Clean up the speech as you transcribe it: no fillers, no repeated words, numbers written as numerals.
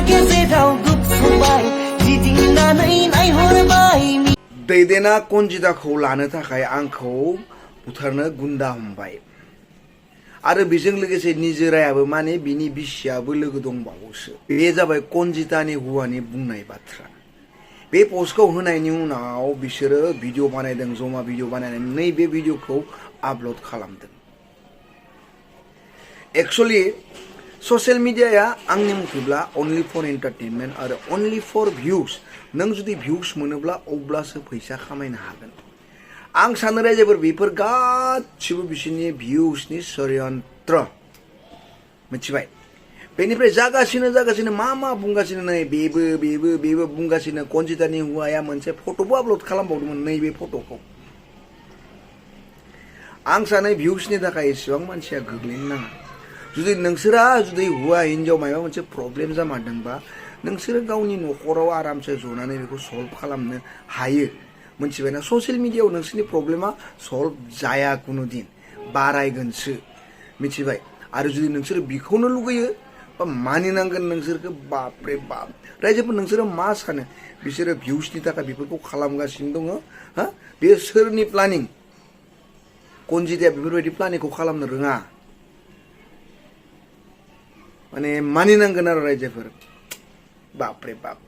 गेजेराव गुबसंबाय गिदिंनानै नायहरबाय दैदेना कनजिताखौ लानो थाखाय आंखौ बुथारनो गुन्दा हमबाय आरो बेजों लोगोसे निजोरायाबो माने बिनि बिसियाबो लोगो दंबावोसो। बे जाबाय कनजितानि हौवानि बुंनाय बाथ्रा। बे पस्टखौ होनायनि उनाव बिसोरो भिडिअ बानायदों, जमा भिडिअ बानायनानै नैबे भिडिअखौ आपल'ड खालामदों। एक्चुअली ससियेल मिडियाया आंनि मथेब्ला अनलि फर एन्टारटेनमेन्ट आरो अनलि फर भिउस। नों जुदि भिउस मोनोब्ला अब्लासो फैसा खामायनो हागोन। आं सानो रायजोफोर बेफोर गासिबो बिसोरनि भिउसनि षड्यन्त्र मिथिबाय। बेनिफ्राय जागासिनो मा बुंगासिनो नै बेबो बुंगासिनो कनजितानि हौवाया मोनसे फट'बो आपल'ड खालामबावदोंमोन नैबे फट'खौ। आं सानो भिउसनि थाखाय एसेबां मानसिया गोग्लैनो नाङा। जुदि नोंसोरा हौवा हिन्जाव माबा मोनसे प्रब्लेम जामारदोंबा नोंसोरो गावनि न'खराव आरामसे जनानै बेखौ सल्भ खालामनो हायो मिथिबायना। ससियेल मिडियायाव नोंसोरनि प्रब्लेमा सल्भ जाया कुनु दिन, बारायगोनसो मिथिबाय। आरो जुदि नोंसोरो बेखौनो लुगैयो बा मानिनांगोन नोंसोरखौ बापरे बाप। रायजोफोर नोंसोरो मा सानो बिसोरो भिउसनि थाखाय बेफोरखौ खालामगासिनो दङ? हा बे सोरनि प्लानिं? कनजिताया बेफोरबायदि प्लानिंखौ खालामनो रोङा। माने मानिनांगोन आरो रायजोफोर बापरे बाप।